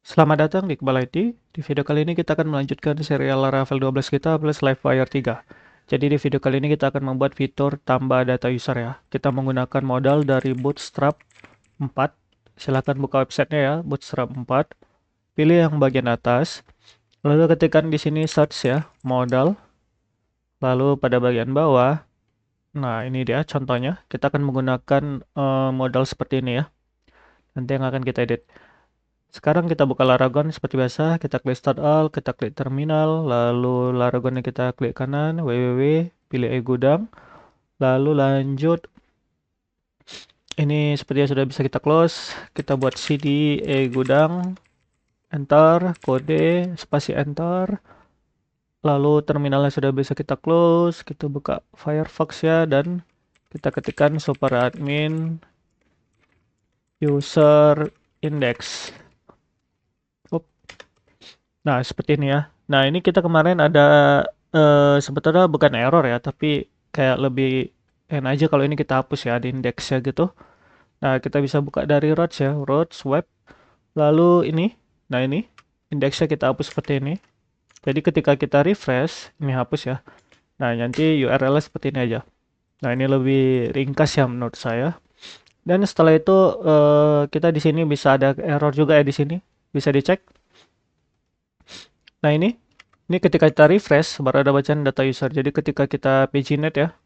Selamat datang di Kebal IT. Di video kali ini kita akan melanjutkan serial Laravel 12 kita plus Livewire 3. Jadi di video kali ini kita akan membuat fitur tambah data user ya. Kita menggunakan modal dari Bootstrap 4. Silahkan buka websitenya ya, Bootstrap 4. Pilih yang bagian atas. Lalu ketikkan di sini search ya, modal. Lalu pada bagian bawah, nah ini dia contohnya. Kita akan menggunakan modal seperti ini ya. Nanti yang akan kita edit. Sekarang kita buka Laragon seperti biasa, kita klik Start All, kita klik Terminal, lalu Laragonnya kita klik kanan, www, pilih e-gudang, lalu lanjut. Ini sepertinya sudah bisa kita close, kita buat cd e-gudang, enter, kode, spasi enter, lalu terminalnya sudah bisa kita close, kita buka Firefox ya, dan kita ketikkan superadmin user index. Nah, seperti ini ya. Nah, ini kita kemarin ada sebetulnya bukan error ya, tapi kayak lebih enak aja kalau ini kita hapus ya, ada indeksnya gitu. Nah, kita bisa buka dari routes ya, routes web. Lalu ini, nah ini indeksnya kita hapus seperti ini. Jadi ketika kita refresh, ini hapus ya. Nah, nanti URL-nya seperti ini aja. Nah, ini lebih ringkas ya menurut saya. Dan setelah itu kita di sini bisa ada error juga ya di sini. Bisa dicek. Nah, ini ketika kita refresh baru ada bacaan data user. Jadi ketika kita paginet ya,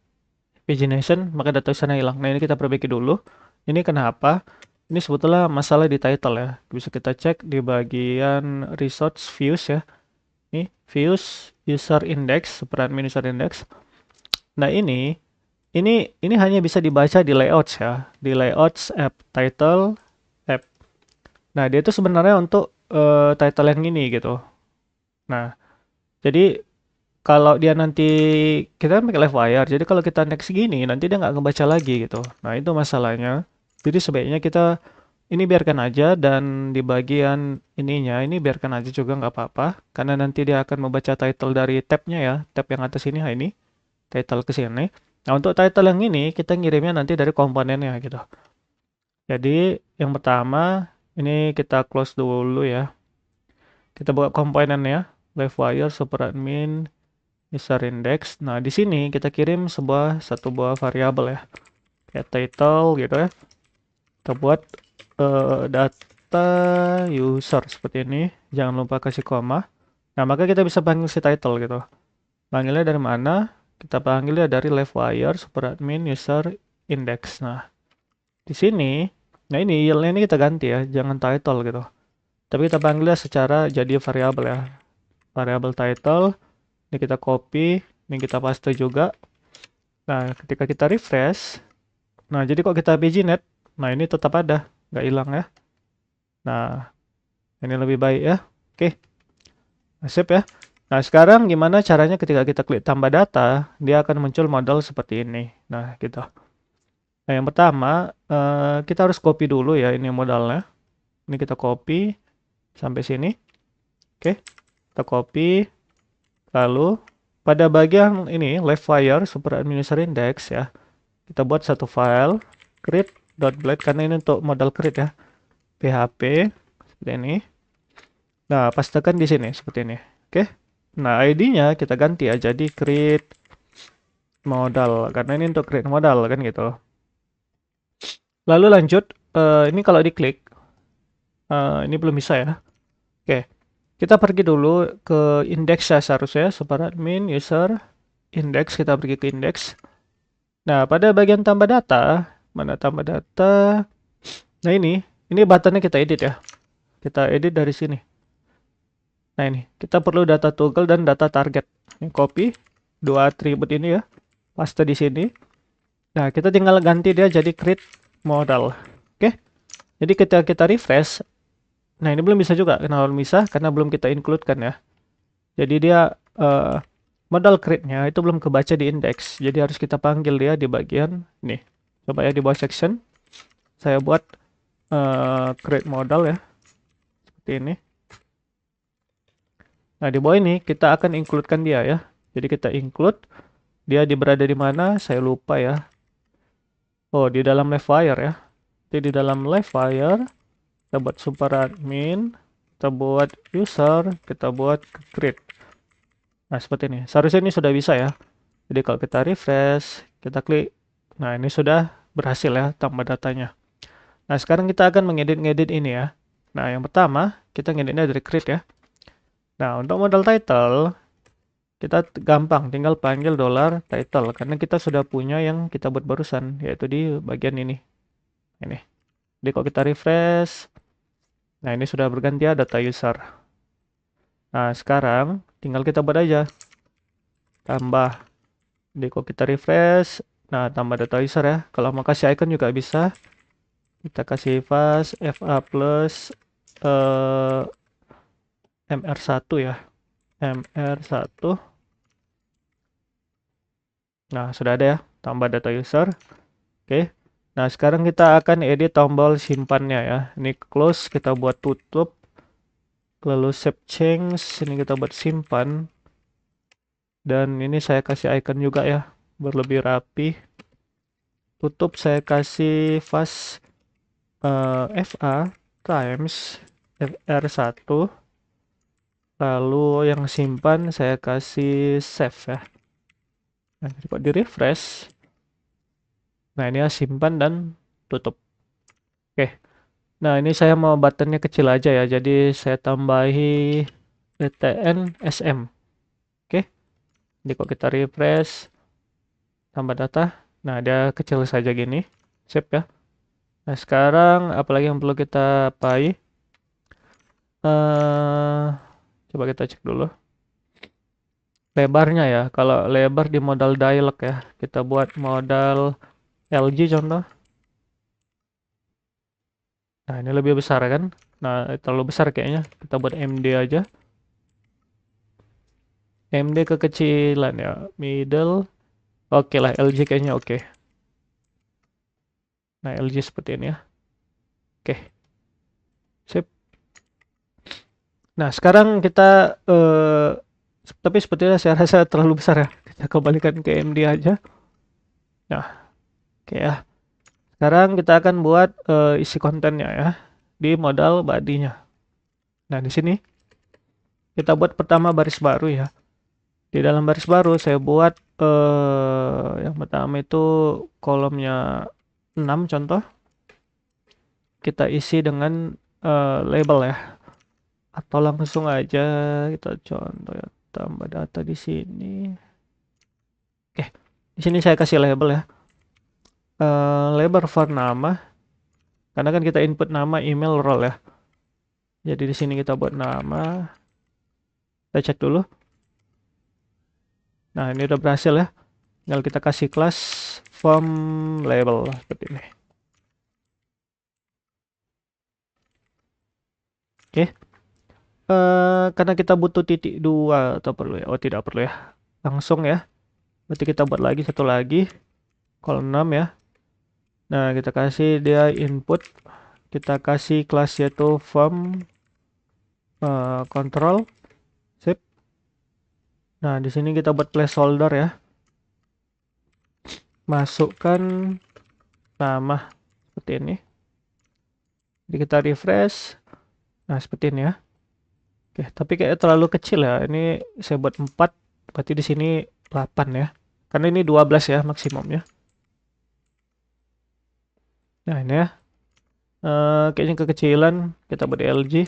pagination, maka data usernya hilang. Nah, ini kita perbaiki dulu. Ini kenapa? Ini sebetulnya masalah di title ya. Bisa kita cek di bagian resource views ya. Ini views user index, superadmin user index. Nah, ini hanya bisa dibaca di layouts ya, di layouts app title app. Nah, dia itu sebenarnya untuk title yang ini gitu. Nah, jadi kalau dia nanti kita kan pakai Livewire, jadi kalau kita next gini nanti dia nggak ngebaca lagi gitu. Nah itu masalahnya. Jadi sebaiknya kita ini biarkan aja dan di bagian ininya ini biarkan aja juga nggak apa-apa karena nanti dia akan membaca title dari tabnya ya, tab yang atas ini, ini title ke sini. Nah untuk title yang ini kita ngirimnya nanti dari komponennya gitu. Jadi yang pertama ini kita close dulu ya. Kita buka komponennya, Livewire superadmin user index. Nah, di sini kita kirim satu buah variabel ya. Kayak title gitu ya. Kita buat data user seperti ini. Jangan lupa kasih koma. Nah, maka kita bisa panggil si title gitu. Panggilnya dari mana? Kita panggilnya dari Livewire superadmin user index. Nah, di sini, nah ini yield-nya ini kita ganti ya, jangan title gitu. Tapi kita panggilnya secara jadi variabel ya. Variabel title. Ini kita copy, ini kita paste juga. Nah, ketika kita refresh, nah jadi kok kita pgnet, nah ini tetap ada, nggak hilang ya. Nah, ini lebih baik ya. Oke, sip ya. Nah, sekarang gimana caranya ketika kita klik tambah data, dia akan muncul modal seperti ini. Nah, gitu. Nah, yang pertama, kita harus copy dulu ya ini modalnya. Ini kita copy sampai sini. Oke, kita copy. Lalu, pada bagian ini, Livewire superadmin user index ya, kita buat satu file create.blade karena ini untuk modal create ya, php seperti ini. Nah, pastekan di sini seperti ini. Oke. Nah, ID-nya kita ganti ya jadi create modal karena ini untuk create modal kan gitu. Lalu lanjut, ini kalau diklik, ini belum bisa ya. Oke, kita pergi dulu ke index ya seharusnya superadmin user index, kita pergi ke index. Nah, pada bagian tambah data, mana tambah data? Nah, ini buttonnya kita edit ya. Kita edit dari sini. Nah, ini kita perlu data toggle dan data target. Ini copy dua atribut ini ya. Paste di sini. Nah, kita tinggal ganti dia jadi create modal. Oke. Jadi ketika kita refresh, nah ini belum bisa juga. Kenapa belum bisa? Karena belum kita include kan ya. Jadi dia modal create-nya itu belum kebaca di index. Jadi harus kita panggil dia di bagian nih. Coba ya di bawah section. Saya buat create modal ya. Seperti ini. Nah, di bawah ini kita akan include-kan dia ya. Jadi kita include dia berada di mana? Saya lupa ya. Oh, di dalam Livewire ya. Jadi di dalam Livewire kita buat superadmin, kita buat user, kita buat create. Nah, seperti ini. Seharusnya ini sudah bisa ya. Jadi kalau kita refresh, kita klik. Nah, ini sudah berhasil ya tambah datanya. Nah, sekarang kita akan mengedit-ngedit ini ya. Nah, yang pertama, kita ngeditnya dari create ya. Nah, untuk modal title, kita gampang, tinggal panggil $title. Karena kita sudah punya yang kita buat barusan, yaitu di bagian ini. Ini. Jadi kalau kita refresh, nah ini sudah berganti ya data user. Nah, sekarang tinggal kita buat aja. Tambah. Jadi kalau kita refresh, nah tambah data user ya. Kalau mau kasih icon juga bisa. Kita kasih fast FA plus MR1 ya. MR1. Nah, sudah ada ya. Tambah data user. Oke. Nah, sekarang kita akan edit tombol simpannya ya. Ini close, kita buat tutup. Lalu save change, ini kita buat simpan. Dan ini saya kasih icon juga ya. Berlebih rapi. Tutup saya kasih fast FA times FR1. Lalu yang simpan saya kasih save ya. Nah, jadi kok di refresh. Nah, ini ya simpan dan tutup. Oke. Nah, ini saya mau buttonnya kecil aja ya. Jadi saya tambahi btn sm. Oke. Jadi kok kita refresh, tambah data. Nah, dia kecil saja gini. Save ya. Nah, sekarang apalagi yang perlu kita apai? Coba kita cek dulu. Lebarnya ya. Kalau lebar di modal dialog ya. Kita buat modal LG contoh. Nah, ini lebih besar kan? Nah, terlalu besar kayaknya. Kita buat MD aja. MD kekecilan ya. Middle. Oke lah, LG kayaknya oke. Nah, LG seperti ini ya. Oke. Sip. Nah, sekarang kita tapi sepertinya saya rasa terlalu besar ya. Kita kembalikan ke MD aja. Nah, oke ya. Sekarang kita akan buat isi kontennya ya di modal body-nya. Nah, di sini kita buat pertama baris baru ya. Di dalam baris baru saya buat yang pertama itu kolomnya 6 contoh. Kita isi dengan label ya. Atau langsung aja kita contoh ya, tambah data di sini. Oke, di sini saya kasih label ya. Label for nama. Karena kan kita input nama, email, role ya. Jadi di sini kita buat nama. Kita cek dulu. Nah, ini udah berhasil ya. Tinggal kita kasih kelas form label seperti ini. Oke. Karena kita butuh titik 2 atau perlu ya? Oh, tidak perlu ya. Langsung ya. Berarti kita buat lagi satu lagi. Kolom 6 ya. Nah, kita kasih dia input. Kita kasih kelas yaitu form control. Sip. Nah, di sini kita buat placeholder ya. Masukkan nama seperti ini. Jadi kita refresh. Nah, seperti ini ya. Oke, tapi kayak terlalu kecil ya. Ini saya buat 4, berarti di sini 8 ya. Karena ini 12 ya maksimumnya. Nah, ini ya. Kayaknya kekecilan, kita buat LG.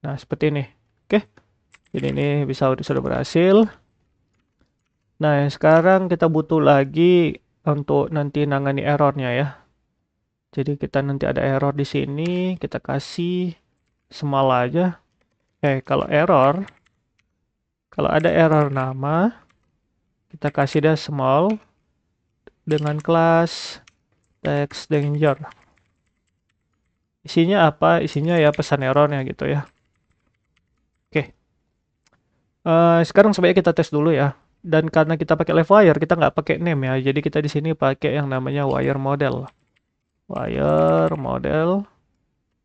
Nah, seperti ini. Oke. Jadi ini sudah berhasil. Nah, sekarang kita butuh lagi untuk nanti nangani errornya ya. Jadi kita nanti ada error di sini, kita kasih small aja. Kalau ada error nama, kita kasih dia small dengan kelas text danger. Isinya apa? Isinya ya pesan errornya gitu ya. Oke. Sekarang sebaiknya kita tes dulu ya. Dan karena kita pakai live wire, kita nggak pakai name ya. Jadi kita di sini pakai yang namanya wire model. Wire model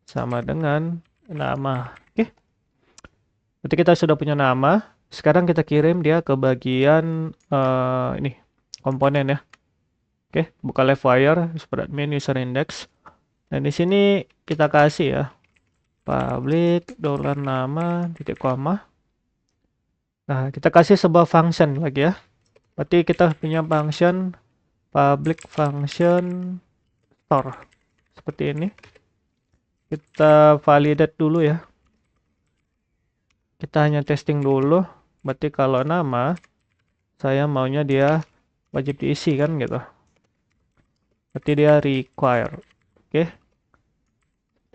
sama dengan nama. Oke. Berarti kita sudah punya nama. Sekarang kita kirim dia ke bagian ini komponen ya. Oke, buka live wire, super admin user index. Dan di sini kita kasih ya public dolar nama titik koma. Nah, kita kasih sebuah function lagi ya. Berarti kita punya function public function store seperti ini. Kita validate dulu ya. Kita hanya testing dulu. Berarti kalau nama saya maunya dia wajib diisi kan gitu. Berarti dia require. Oke.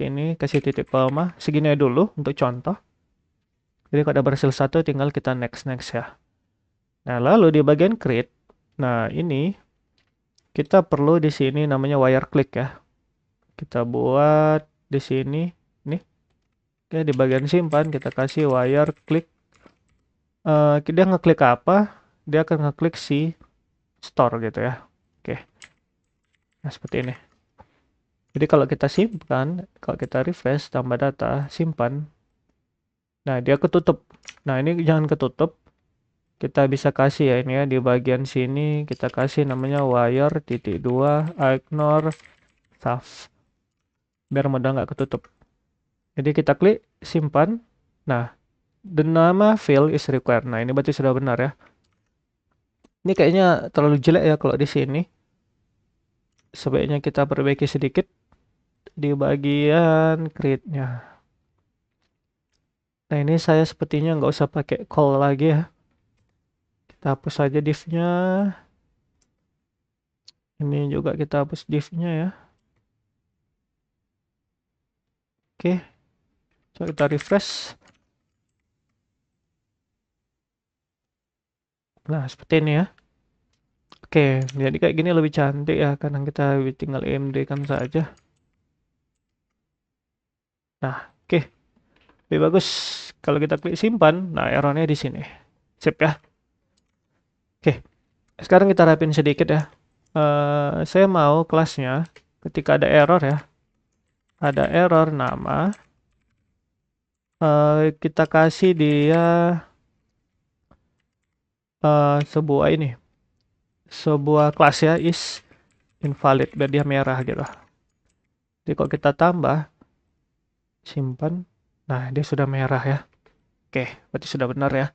Ini kasih titik koma. Segini dulu untuk contoh. Jadi kalau udah berhasil satu tinggal kita next ya. Nah, lalu di bagian create. Nah, ini kita perlu di sini namanya wire click ya. Kita buat di sini nih. Oke, di bagian simpan kita kasih wire click. Dia ngeklik apa? Dia akan ngeklik si store gitu ya. Oke. Nah, seperti ini. Jadi kalau kita simpan, kalau kita refresh tambah data, simpan. Nah, dia ketutup. Nah, ini jangan ketutup. Kita bisa kasih ya ini ya di bagian sini kita kasih namanya wire titik 2 ignore save. Biar modal nggak ketutup. Jadi kita klik simpan. Nah, the nama field is required. Nah, ini berarti sudah benar ya. Ini kayaknya terlalu jelek ya kalau di sini. Sebaiknya kita perbaiki sedikit di bagian create-nya. Nah, ini saya sepertinya nggak usah pakai call lagi ya. Kita hapus saja div-nya. Ini juga kita hapus div-nya ya. Oke. Coba kita refresh. Nah, seperti ini ya. Oke, jadi kayak gini lebih cantik ya, karena kita tinggal AMD kan saja. Nah, oke. Lebih bagus kalau kita klik simpan. Nah, errornya di sini. Sip ya. Oke. Sekarang kita rapin sedikit ya. Saya mau kelasnya ketika ada error ya. Ada error nama. Kita kasih dia sebuah ini. Sebuah kelas ya is invalid biar dia merah gitu. Jadi kalau kita tambah simpan, nah dia sudah merah ya. Oke, berarti sudah benar ya.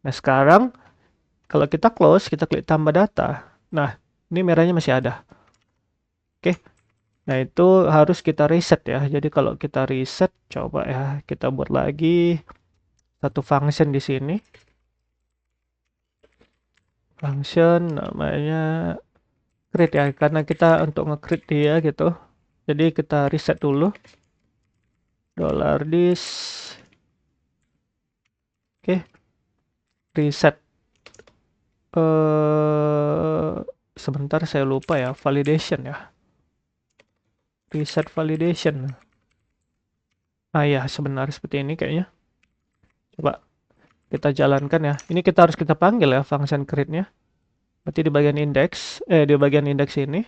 Nah sekarang kalau kita close, kita klik tambah data. Nah ini merahnya masih ada. Oke, nah itu harus kita reset ya. Jadi kalau kita reset, coba ya kita buat lagi satu function di sini. Function namanya create ya, karena kita untuk nge-create dia gitu. Jadi kita reset dulu. $this. Oke. Reset. Sebentar saya lupa ya, validation ya. Reset validation. Ah ya, sebenarnya seperti ini kayaknya. Coba kita jalankan ya. Ini kita harus kita panggil ya function create-nya. Berarti di bagian index, di bagian index ini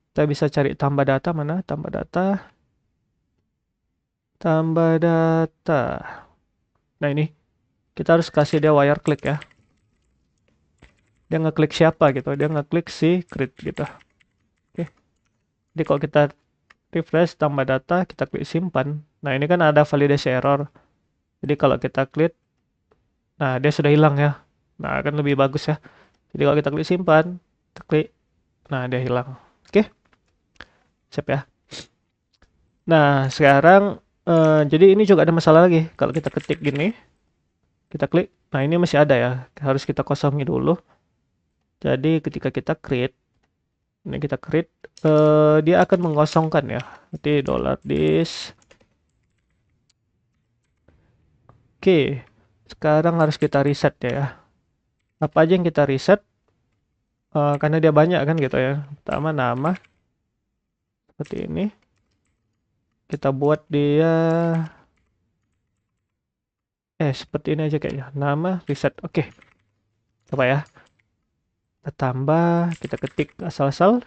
kita bisa cari tambah data mana? Tambah data. Tambah data. Nah, ini kita harus kasih dia wire click ya. Dia ngeklik siapa gitu? Dia ngeklik si create gitu. Oke. Jadi kalau kita refresh tambah data, kita klik simpan. Nah, ini kan ada validasi error. Jadi kalau kita klik, nah dia sudah hilang ya. Nah, akan lebih bagus ya. Jadi kalau kita klik simpan, kita klik, nah dia hilang. Oke, siap ya. Nah, sekarang, jadi ini juga ada masalah lagi. Kalau kita ketik gini, kita klik, nah ini masih ada ya. Harus kita kosongi dulu. Jadi ketika kita create, ini kita create, dia akan mengosongkan ya. Nanti $this. Oke, sekarang harus kita reset ya. Apa aja yang kita reset? Karena dia banyak kan gitu ya. Pertama nama. Seperti ini. Kita buat dia. Seperti ini aja kayaknya. Nama reset. Oke. Coba ya. Kita tambah. Kita ketik asal-asal.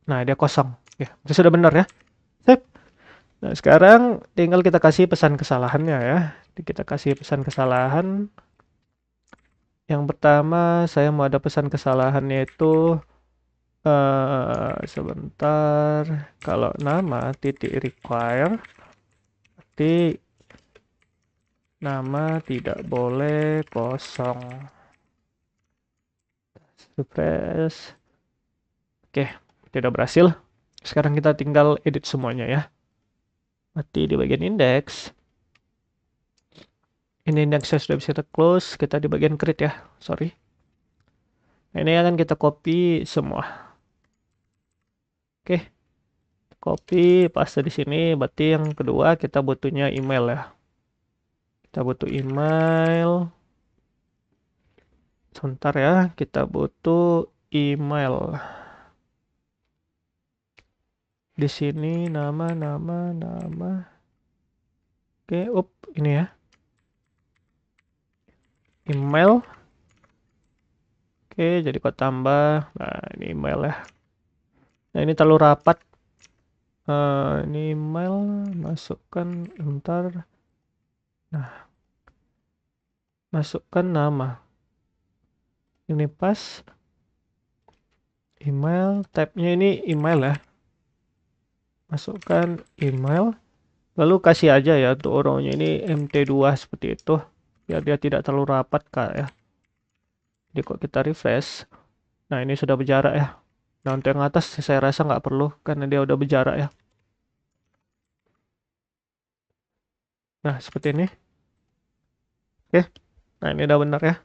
Nah dia kosong. Ya, itu sudah benar ya. Sip. Nah sekarang tinggal kita kasih pesan kesalahannya ya. Kita kasih pesan kesalahan. Yang pertama saya mau ada pesan kesalahannya itu Sebentar, kalau nama titik require berarti nama tidak boleh kosong. Refresh. Oke, tidak berhasil. Sekarang kita tinggal edit semuanya ya. Berarti di bagian index. Ini index sudah bisa kita close. Kita di bagian create ya. Sorry. Nah, ini akan kita copy semua. Oke. Copy, paste di sini. Berarti yang kedua kita butuhnya email ya. Kita butuh email. Sebentar ya. Kita butuh email. Di sini nama. Oke, ini ya. Email. Oke, jadi kok tambah. Nah, ini email ya. Nah, ini terlalu rapat. Ini email, masukkan, bentar. Nah, masukkan nama. Ini pas. Email, tabnya ini email ya. Masukkan email. Lalu kasih aja ya untuk orangnya ini MT2 seperti itu. Biar dia tidak terlalu rapat kak ya. Jadi kok kita refresh. Nah, ini sudah berjarak ya. Nah, untuk yang atas saya rasa nggak perlu karena dia udah berjarak ya. Nah, seperti ini. Oke. Nah, ini udah benar ya.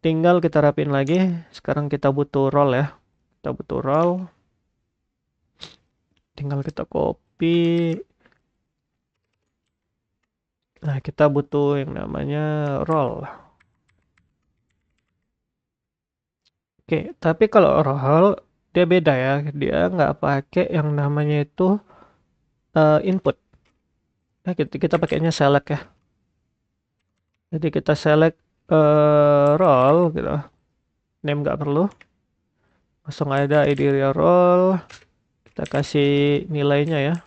Tinggal kita rapin lagi. Sekarang kita butuh role ya. Kita butuh role. Tinggal kita copy. Nah, kita butuh yang namanya role. Oke, tapi kalau role dia beda ya. Dia nggak pakai yang namanya itu input. Nah, kita pakainya select ya. Jadi kita select role gitu. Name nggak perlu. Langsung ada id role. Kita kasih nilainya ya.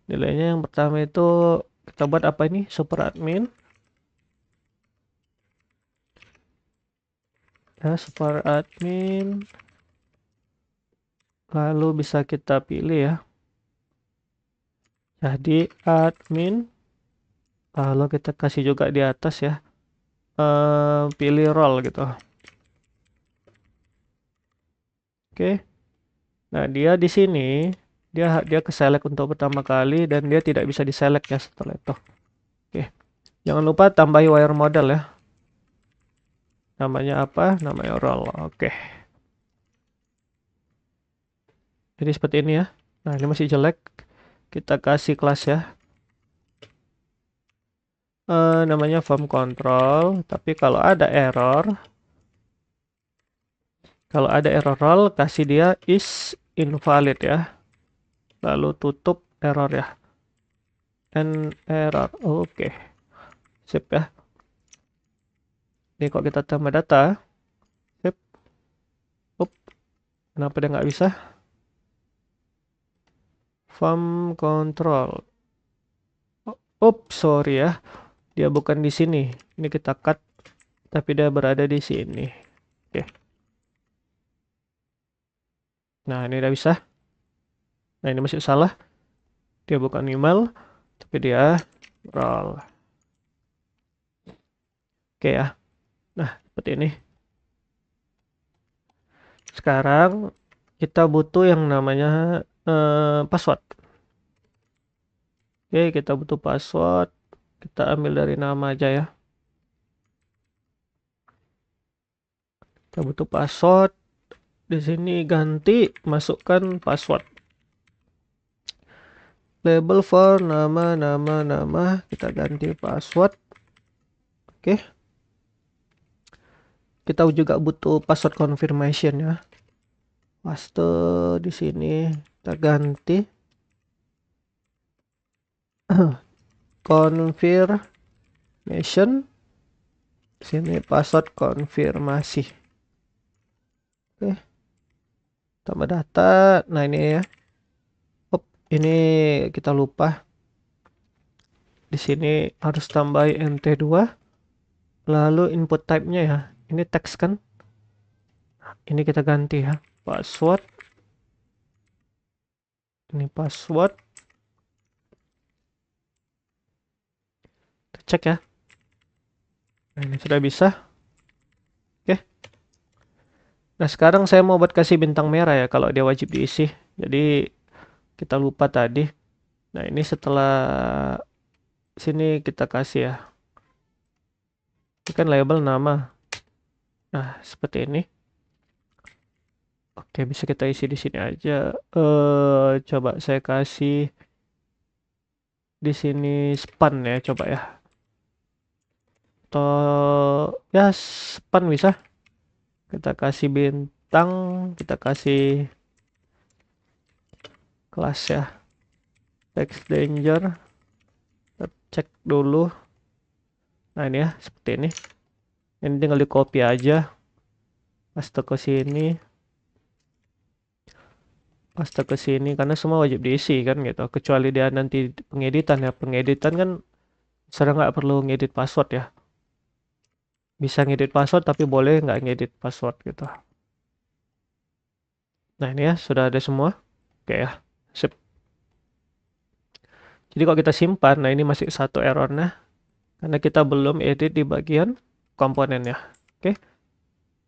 Nilainya yang pertama itu kita buat apa ini? Super admin. Ya, super admin. Lalu bisa kita pilih ya. Jadi admin. Lalu kita kasih juga di atas ya. Pilih role gitu. Oke. Nah, dia di sini dia ke select untuk pertama kali dan dia tidak bisa di select ya setelah itu. Oke. Jangan lupa tambahi wire model ya. Namanya apa? Namanya role. Oke. Jadi seperti ini ya. Nah, ini masih jelek. Kita kasih kelas ya. Namanya form control. Tapi kalau ada error role, kasih dia is invalid ya. Lalu tutup error ya. And error. Oke. Sip ya. Ini kok kita tambah data. Sip. Kenapa dia nggak bisa? Form control. Sorry ya. Dia bukan di sini. Ini kita cut. Tapi dia berada di sini. Oke. Nah, ini udah bisa. Nah, ini masih salah. Dia bukan email. Tapi dia role. Oke ya. Nah, seperti ini. Sekarang kita butuh yang namanya password. Oke, kita butuh password. Kita ambil dari nama aja ya. Kita butuh password. Di sini ganti, masukkan password. Label for nama. Kita ganti password. Oke. Kita juga butuh password confirmation ya. Paste di sini. Kita ganti. Confirmation. Sini password konfirmasi. Oke. Tambah data. Nah, ini ya. Ini kita lupa. Di sini harus tambah mt2. Lalu input type-nya ya. Ini teks kan? Ini kita ganti ya. Password. Ini password. Kita cek ya. Nah, ini sudah bisa. Oke. Nah, sekarang saya mau buat kasih bintang merah ya kalau dia wajib diisi. Jadi kita lupa tadi. Nah, ini setelah sini kita kasih ya. Ini kan label nama. Nah, seperti ini. Oke, bisa kita isi di sini aja. Coba saya kasih di sini span ya, coba ya. Atau ya span bisa. Kita kasih bintang, kita kasih kelas ya. Text danger. Kita cek dulu. Nah, ini ya, seperti ini. Ini tinggal di copy aja. Paste ke sini. Paste ke sini karena semua wajib diisi kan gitu. Kecuali dia nanti pengeditan ya. Pengeditan kan sering nggak perlu ngedit password ya. Bisa ngedit password tapi boleh nggak ngedit password gitu. Nah, ini ya sudah ada semua. Oke ya. Sip. Jadi kalau kita simpan, nah ini masih satu errornya karena kita belum edit di bagian komponennya. Oke.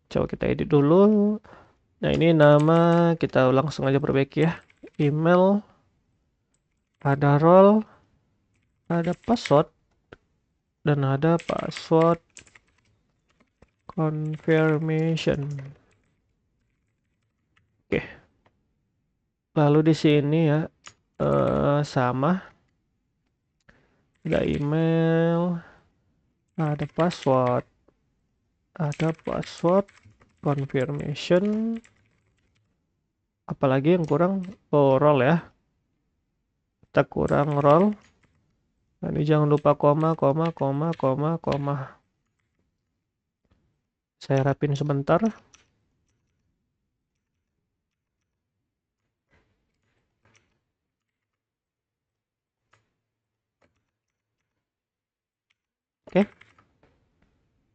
Coba kita edit dulu. Nah, ini nama kita langsung aja perbaiki ya. Email, ada role, ada password, dan ada password confirmation. Oke. Lalu di sini ya sama. Ada email, ada password confirmation. Apalagi yang kurang? Oh, role ya. Kita kurang role. Nah, ini jangan lupa koma. Saya rapin sebentar. Oke.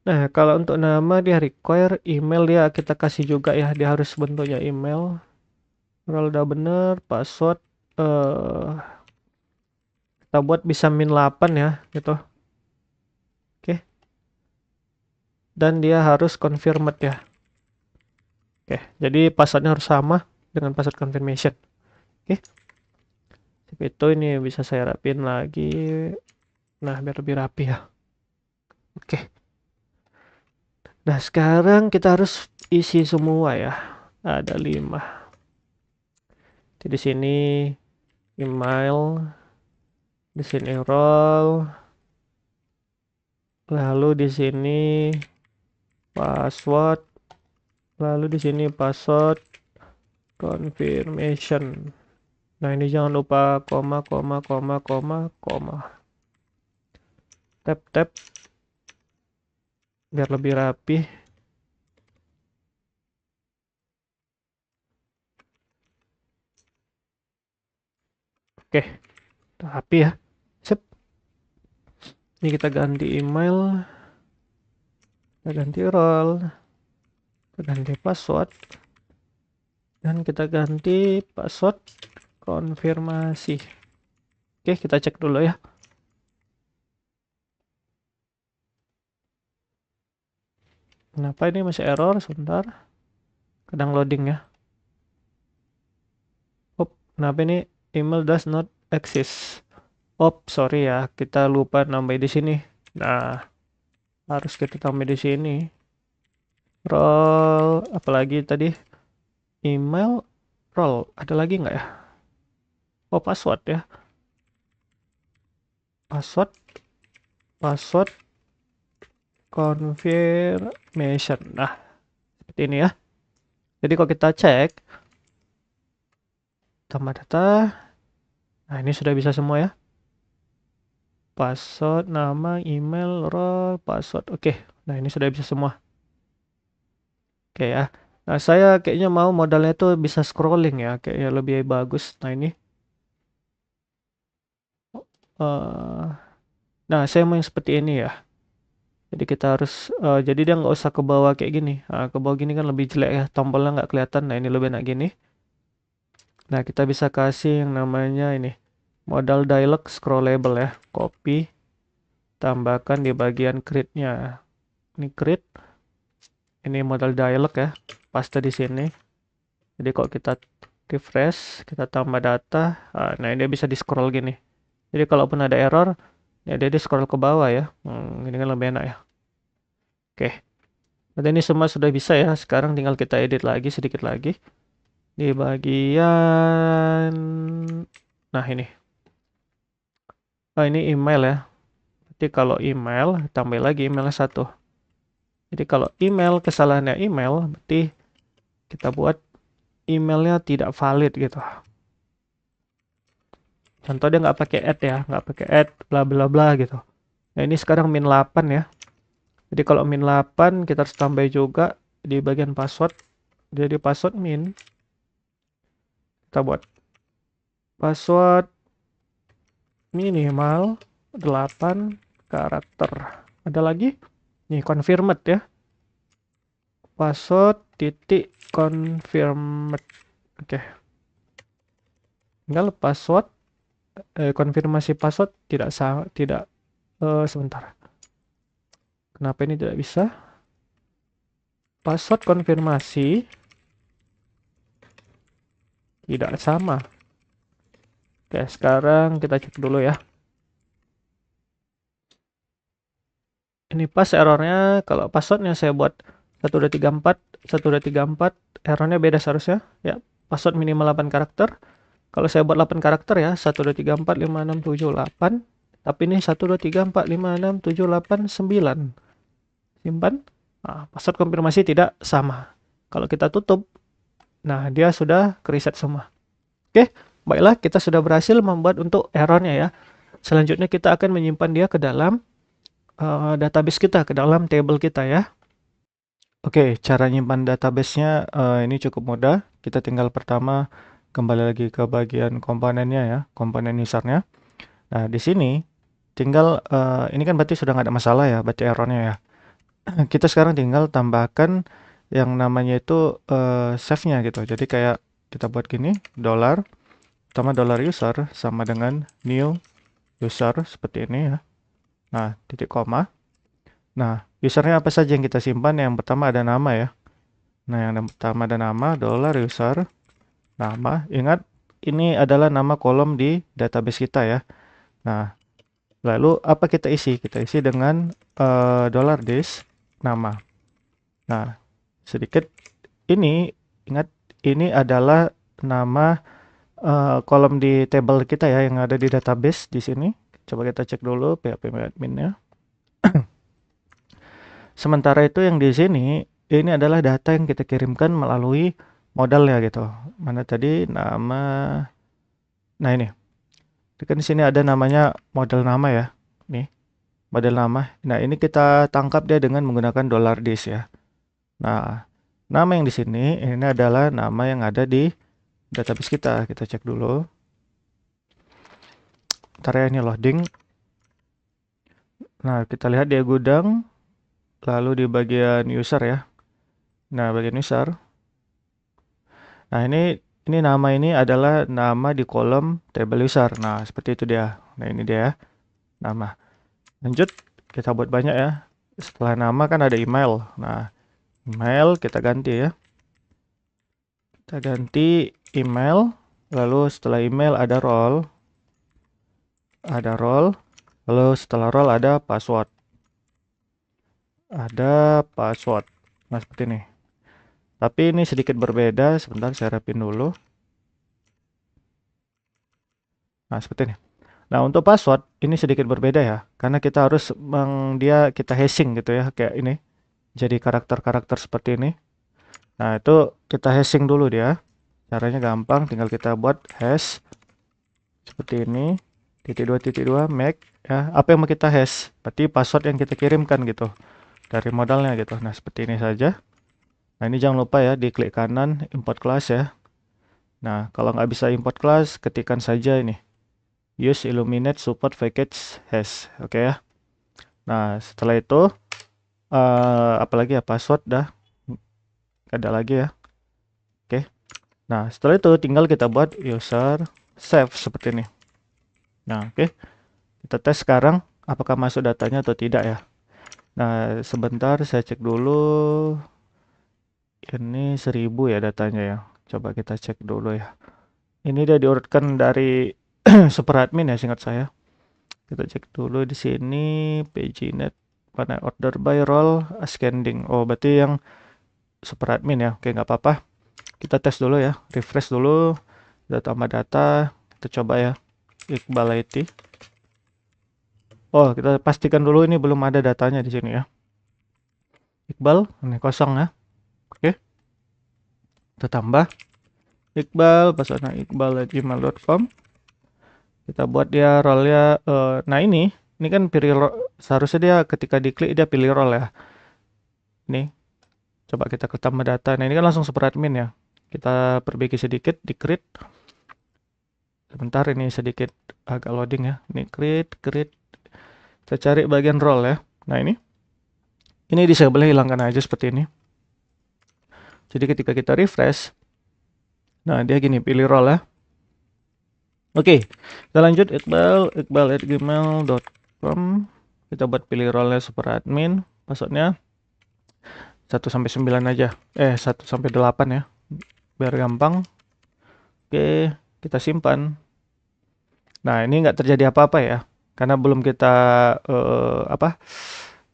Nah, kalau untuk nama dia require email dia kita kasih juga ya. Dia harus bentuknya email. Role udah bener. Password kita buat bisa min 8 ya gitu. Oke. Dan dia harus confirmed ya. Oke, jadi passwordnya harus sama dengan password confirmation. Oke. Itu ini bisa saya rapin lagi. Nah, biar lebih rapi ya. Oke. Nah, sekarang kita harus isi semua ya. Ada 5. Jadi di sini email, di sini role, lalu di sini password, lalu di sini password confirmation. Nah, ini jangan lupa koma. Tab biar lebih rapi. Oke, rapi ya. Sip. Ini kita ganti email, kita ganti role, kita ganti password, dan kita ganti password konfirmasi. Oke, kita cek dulu ya. Kenapa ini masih error? Sebentar. Kadang loading ya. Oh, kenapa ini email does not exist? Oh, sorry ya, kita lupa nambah di sini. Nah, harus kita tambah di sini. Role, apalagi tadi? Email, role. Ada lagi nggak ya? Oh, password ya. Password confirmation. Nah, seperti ini ya. Jadi kalau kita cek tambah data, nah ini sudah bisa semua ya. Password, nama, email, role, password. Oke, nah ini sudah bisa semua. Oke ya. Nah, saya kayaknya mau modalnya itu bisa scrolling ya, kayaknya lebih bagus. Nah, ini. Nah, saya mau yang seperti ini ya. Jadi kita harus jadi dia nggak usah ke bawah kayak gini. Ke bawah gini kan lebih jelek ya, tombolnya nggak kelihatan. Nah ini lebih enak gini. Nah kita bisa kasih yang namanya ini modal dialog scrollable ya. Copy, tambahkan di bagian create-nya. Ini create, ini modal dialog ya, paste di sini. Jadi kalau kita refresh, kita tambah data, nah ini dia bisa di scroll gini. Jadi kalaupun ada error, ya dia di scroll ke bawah ya. Ini kan lebih enak ya. Oke. Berarti ini semua sudah bisa ya. Sekarang tinggal kita edit lagi sedikit lagi. Di bagian... Nah ini. Oh ini email ya. Jadi kalau email, tambah lagi emailnya 1. Jadi kalau email, kesalahannya email, berarti kita buat emailnya tidak valid gitu. Contoh dia nggak pakai add ya. Nggak pakai add, bla bla bla gitu. Nah ini sekarang min 8 ya. Jadi kalau min 8, kita harus tambah juga di bagian password. Jadi password min. Kita buat password minimal 8 karakter. Ada lagi? Nih, confirmed ya. Password titik confirmed. Oke. Tinggal password konfirmasi password tidak sebentar. Kenapa ini tidak bisa? Password konfirmasi tidak sama. Oke, sekarang kita cek dulu ya. Ini pas errornya, kalau passwordnya saya buat 1234, 1234, errornya beda seharusnya. Ya, password minimal 8 karakter. Kalau saya buat 8 karakter ya, 1234, 56, 78. Tapi ini 1234, 56, 78, 9. Simpan. Nah, password konfirmasi tidak sama. Kalau kita tutup, nah dia sudah kereset semua. Oke, baiklah kita sudah berhasil membuat untuk errornya ya. Selanjutnya kita akan menyimpan dia ke dalam database kita, ke dalam table kita ya. Oke, cara nyimpan database-nya ini cukup mudah. Kita tinggal pertama kembali lagi ke bagian komponennya ya, komponen usernya. Nah, di sini tinggal ini kan berarti sudah nggak ada masalah ya, berarti errornya ya. Kita sekarang tinggal tambahkan yang namanya itu save-nya gitu. Jadi kayak kita buat gini, dollar, pertama dollar user sama dengan new user seperti ini ya. Nah, titik koma. Nah, usernya apa saja yang kita simpan? Yang pertama ada nama ya. Nah, yang pertama ada nama, dollar user, nama. Ingat, ini adalah nama kolom di database kita ya. Nah, lalu apa kita isi? Kita isi dengan dollar $this, nama. Nah, sedikit ini, ingat, ini adalah nama kolom di table kita ya, yang ada di database di sini. Coba kita cek dulu PHP admin-nya. Sementara itu yang di sini, ini adalah data yang kita kirimkan melalui modal ya gitu. Mana tadi nama, nah ini. Kan di sini ada namanya modal nama ya. Nih, modal nama. Nah, ini kita tangkap dia dengan menggunakan $this ya. Nah, nama yang di sini ini adalah nama yang ada di database kita. Kita cek dulu. Ntar ya ini loading. Nah, kita lihat dia gudang. Lalu di bagian user ya. Nah, bagian user. Nah, ini nama ini adalah nama di kolom table user. Nah, seperti itu dia. Nah, ini dia nama. Lanjut, kita buat banyak ya. Setelah nama kan ada email. Nah, email kita ganti ya. Kita ganti email. Lalu setelah email ada role. Ada role. Lalu setelah role ada password. Ada password. Nah, seperti ini. Tapi ini sedikit berbeda. Sebentar saya rapin dulu. Nah, seperti ini. Nah, untuk password ini sedikit berbeda ya. Karena kita harus kita hashing gitu ya, kayak ini. Jadi karakter-karakter seperti ini. Nah, itu kita hashing dulu dia. Caranya gampang, tinggal kita buat hash seperti ini. .2.2 make ya. Apa yang mau kita hash? Berarti password yang kita kirimkan gitu. Dari modalnya gitu. Nah, seperti ini saja. Nah, ini jangan lupa ya, di klik kanan import class ya. Nah, kalau nggak bisa import class, ketikkan saja ini. Use Illuminate support package hash. Oke ya. Nah, setelah itu apalagi ya, password dah ada lagi ya. Oke. Nah, setelah itu tinggal kita buat user save seperti ini. Nah, oke. Kita tes sekarang apakah masuk datanya atau tidak ya. Nah, sebentar saya cek dulu. Ini 1000 ya datanya ya. Coba kita cek dulu ya. Ini dia diurutkan dari super admin ya, singkat saya. Kita cek dulu di sini PageNet mana order by role ascending. Oh, berarti yang super admin ya. Oke, nggak apa-apa. Kita tes dulu ya, refresh dulu. Kita tambah data, kita coba ya. Iqbal IT. Oh, kita pastikan dulu ini belum ada datanya di sini ya. Iqbal, ini kosong ya. Oke. Kita tambah Iqbal, passwordnya iqbal@gmail.com. Kita buat dia role-nya. Nah ini kan pilih seharusnya dia ketika diklik dia pilih role ya. Ini coba kita ke tambah data. Nah ini kan langsung super admin ya. Kita perbaiki sedikit di create. Sebentar ini sedikit agak loading ya. Ini create. Kita cari bagian role ya. Nah ini disable, hilangkan aja seperti ini. Jadi ketika kita refresh, nah dia gini pilih role ya. Oke, kita lanjut iqbal@gmail.com. Kita buat pilih role-nya super admin. Passwordnya 1 sampai 9 aja. 1 sampai 8 ya. Biar gampang. Oke, kita simpan. Nah, ini nggak terjadi apa-apa ya. Karena belum kita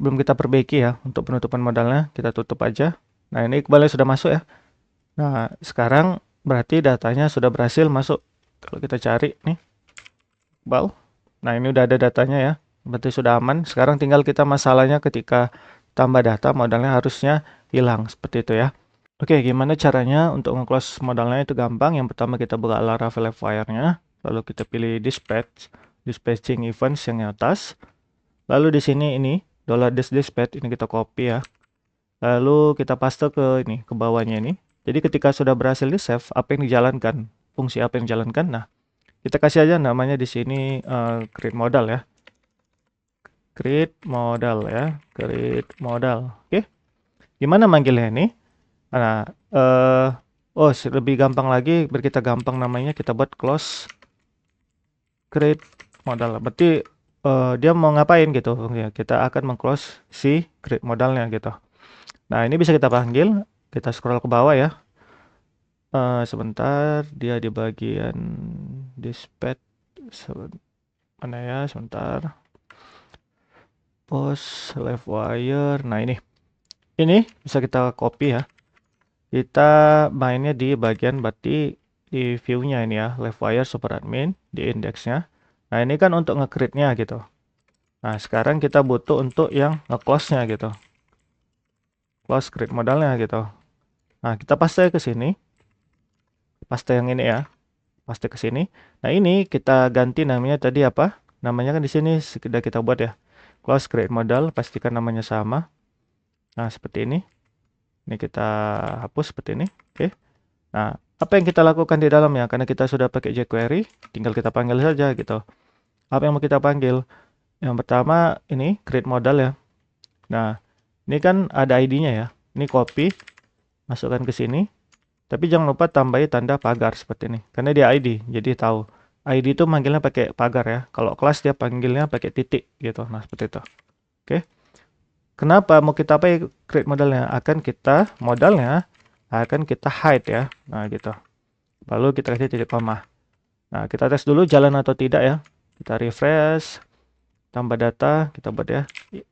belum kita perbaiki ya untuk penutupan modalnya. Kita tutup aja. Nah, ini Iqbalnya sudah masuk ya. Nah, sekarang berarti datanya sudah berhasil masuk. Kalau kita cari nih Iqbal. Nah, ini udah ada datanya ya. Berarti sudah aman. Sekarang tinggal kita masalahnya ketika tambah data modalnya harusnya hilang seperti itu ya. Oke, gimana caranya untuk nge-close modalnya? Itu gampang. Yang pertama kita buka Laravel Wire-nya, lalu kita pilih dispatching events yang di atas. Lalu di sini ini $dispatch ini kita copy ya. Lalu kita paste ke ini, ke bawahnya ini. Jadi ketika sudah berhasil di save, apa yang dijalankan, fungsi apa yang dijalankan. Nah, kita kasih aja namanya di sini create modal ya. Create modal ya, create modal. Oke. Gimana manggilnya ini? Nah, lebih gampang lagi, biar kita gampang namanya, kita buat close create modal. Berarti dia mau ngapain gitu ya? Kita akan mengclose si create modalnya gitu. Nah, ini bisa kita panggil, kita scroll ke bawah ya. Sebentar, dia di bagian dispatch. Mana ya? Sebentar. Post left wire. Nah, ini bisa kita copy ya. Kita mainnya di bagian berarti di view-nya ini ya, left wire super admin di indeksnya. Nah, ini kan untuk nge-create-nya gitu. Nah, sekarang kita butuh untuk yang nge-close-nya gitu. Close create modalnya gitu. Nah, kita paste ke sini. Paste yang ini ya. Paste ke sini. Nah, ini kita ganti namanya tadi apa? Namanya kan di sini sudah kita buat ya. Close create modal, pastikan namanya sama. Nah, seperti ini. Ini kita hapus seperti ini. Oke. Nah, apa yang kita lakukan di dalamnya? Karena kita sudah pakai jQuery, tinggal kita panggil saja gitu. Apa yang mau kita panggil? Yang pertama ini create modal ya. Nah, ini kan ada ID-nya ya. Ini copy, masukkan ke sini. Tapi jangan lupa tambahi tanda pagar seperti ini. Karena dia ID, jadi tahu. ID itu manggilnya pakai pagar ya. Kalau kelas dia panggilnya pakai titik gitu. Nah, seperti itu. Oke. Kenapa mau kita pakai create modalnya? Modalnya akan kita hide ya. Nah, gitu. Lalu kita kasih titik koma. Nah, kita tes dulu jalan atau tidak ya. Kita refresh. Tambah data, kita buat ya.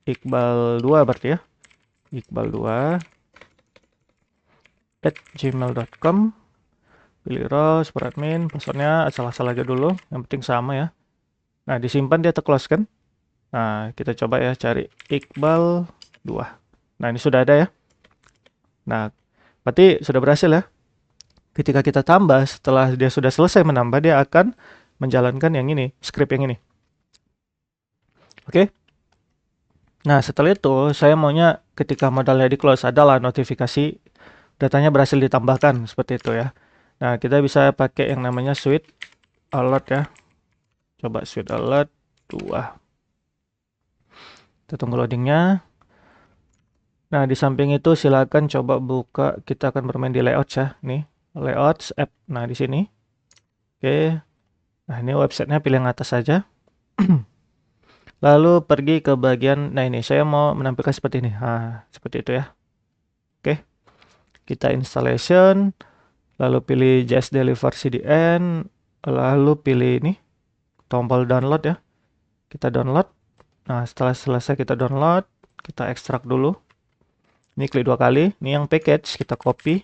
Iqbal 2 berarti ya. Iqbal 2 @gmail.com. Pilih role, super admin, passwordnya asal-asal aja dulu. Yang penting sama ya. Nah, disimpan dia close kan. Nah, kita coba ya cari Iqbal 2. Nah, ini sudah ada ya. Nah, berarti sudah berhasil ya. Ketika kita tambah, setelah dia sudah selesai menambah, dia akan menjalankan yang ini, script yang ini. Oke. Nah, setelah itu saya maunya ketika modalnya di close adalah notifikasi datanya berhasil ditambahkan seperti itu ya. Nah, kita bisa pakai yang namanya Sweet Alert ya. Coba Sweet Alert 2. Kita tunggu loadingnya. Nah, di samping itu silakan coba buka, kita akan bermain di layouts ya. Nih, layouts app. Nah, di sini. Oke. Nah, ini websitenya pilih yang atas saja. Lalu pergi ke bagian, nah ini saya mau menampilkan seperti ini. Nah, seperti itu ya. Oke. Kita installation, lalu pilih JS Deliver CDN, lalu pilih ini, tombol download ya. Kita download. Nah, setelah selesai kita download, kita ekstrak dulu. Ini klik 2 kali. Ini yang package, kita copy,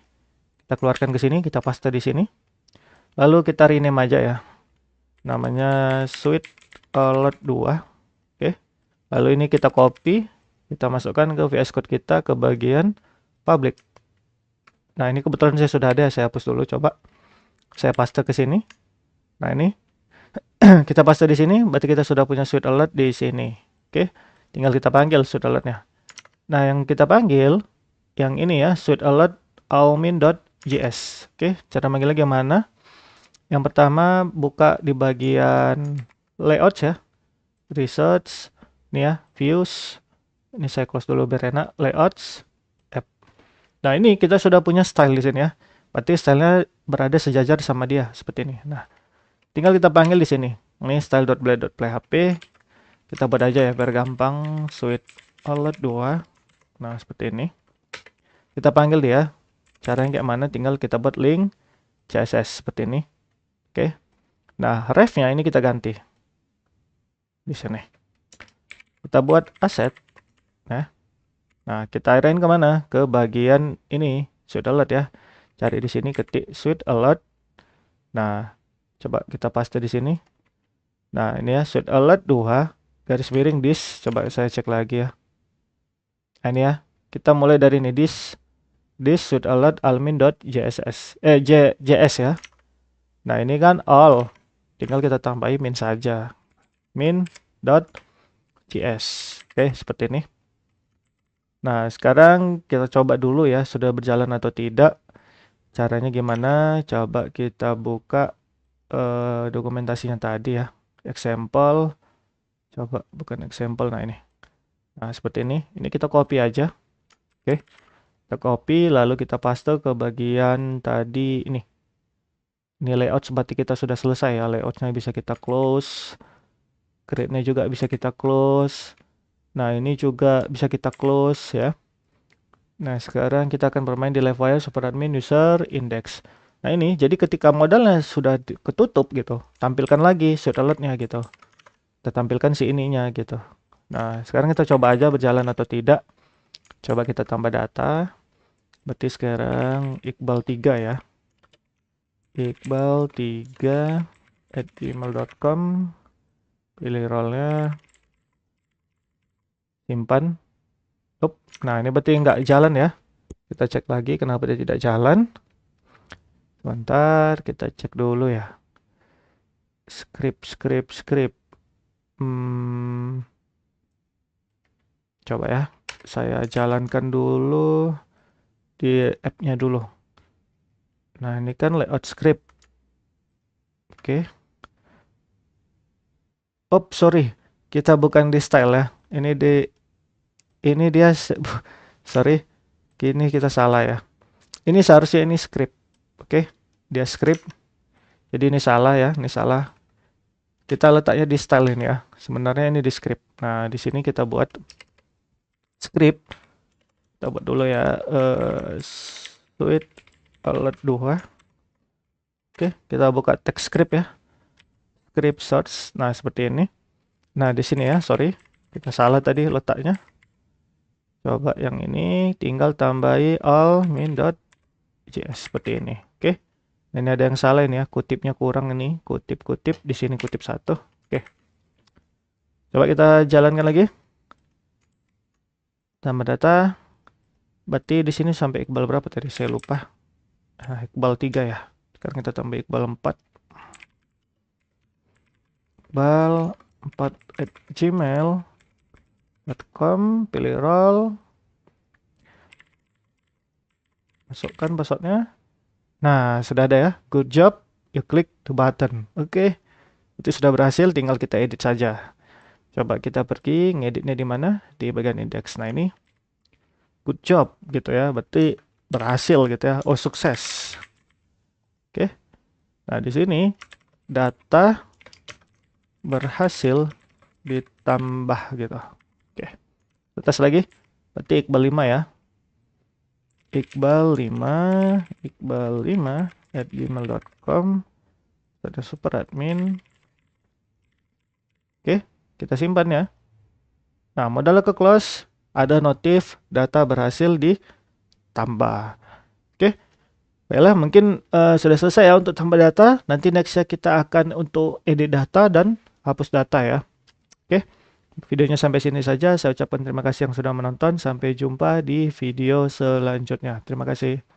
kita keluarkan ke sini, kita paste di sini. Lalu kita rename aja ya. Namanya Sweet Alert 2. Oke. Lalu ini kita copy, kita masukkan ke VS Code kita ke bagian public. Nah, ini kebetulan saya sudah ada, saya hapus dulu coba. Saya paste ke sini. Nah, ini kita paste di sini, berarti kita sudah punya Sweet Alert di sini. Oke. Tinggal kita panggil Sweet Alert-nya. Nah, yang kita panggil yang ini ya, Sweet Alert aumin.js. Oke, cara manggilnya gimana? Yang pertama buka di bagian layout ya, research, ini ya, views. Ini saya close dulu biar enak. Layouts, app. Nah, ini kita sudah punya style di sini ya. Berarti stylenya berada sejajar sama dia seperti ini. Nah, tinggal kita panggil di sini. Ini style.blade.playHP. Kita buat aja ya biar gampang. Sweet Alert 2. Nah, seperti ini. Kita panggil dia. Caranya kayak mana? Tinggal kita buat link CSS seperti ini. Oke. Nah, ref-nya ini kita ganti. Di sini. Kita buat asset. Nah, kita arahin kemana? Ke bagian ini, Sweet Alert ya. Cari di sini, ketik Sweet Alert. Nah, coba kita paste di sini. Nah, ini ya, Sweet Alert 2, garis miring this. Coba saya cek lagi ya. Nah, ini ya, kita mulai dari ini, this Sweet Alert almin.js. JS ya. Nah, ini kan all. Tinggal kita tambahin min saja. min.js. Oke, seperti ini. Nah, sekarang kita coba dulu ya, sudah berjalan atau tidak. Caranya gimana? Coba kita buka dokumentasinya tadi ya. Example. Coba bukan example, nah ini. Nah, seperti ini. Ini kita copy aja. Oke. Kita copy, lalu kita paste ke bagian tadi ini. Ini layout seperti kita sudah selesai ya. Layoutnya bisa kita close. Create-nya juga bisa kita close. Nah, ini juga bisa kita close ya. Nah, sekarang kita akan bermain di live wire superadmin user index. Nah, ini jadi ketika modalnya sudah ketutup gitu, tampilkan lagi Sweet Alert-nya gitu. Kita tampilkan si ininya gitu. Nah, sekarang kita coba aja berjalan atau tidak. Coba kita tambah data. Berarti sekarang Iqbal 3 ya. Iqbal 3 @gmail.com. Pilih role-nya. Simpan. Nah, ini berarti nggak jalan ya. Kita cek lagi kenapa dia tidak jalan. Sebentar, kita cek dulu ya. Script. Coba ya. Saya jalankan dulu di app-nya dulu. Nah, ini kan layout script. Oke. Sorry. Kita bukan di style ya. Ini dia sorry. Ini kita salah ya. Ini seharusnya ini script. Oke. Dia script. Jadi ini salah ya, ini salah. Kita letaknya di style ini ya. Sebenarnya ini di script. Nah, di sini kita buat script. Kita buat dulu ya. Sweet Alert 2. Oke, kita buka text script ya. Script source. Nah, seperti ini. Nah, di sini ya, sorry. Kita salah tadi letaknya. Coba yang ini tinggal tambahi all min.js seperti ini. Oke. Ini ada yang salah ini ya, kutipnya kurang ini. Kutip di sini kutip 1. Oke. Coba kita jalankan lagi. Tambah data. Berarti di sini sampai Iqbal berapa tadi? Saya lupa. Nah, Iqbal 3 ya. Sekarang kita tambah Iqbal 4. Iqbal 4 @gmail.com. Pilih role. Masukkan passwordnya. Nah, sudah ada ya. Good job. You click the button. Oke. Itu sudah berhasil, tinggal kita edit saja. Coba kita pergi, ngeditnya di mana? Di bagian index. Nah, ini. good job gitu ya, berarti berhasil gitu ya, oh sukses. Oke, nah di sini data berhasil ditambah gitu. Oke, tes lagi, berarti Iqbal 5 ya. Iqbal 5 @gmail.com, ada super admin. Oke, kita simpan ya. Nah, modal ke close, ada notif data berhasil ditambah. Oke, baiklah, mungkin sudah selesai ya untuk tambah data. Nanti nextnya kita akan untuk edit data dan hapus data ya. Oke, videonya sampai sini saja. Saya ucapkan terima kasih yang sudah menonton. Sampai jumpa di video selanjutnya. Terima kasih.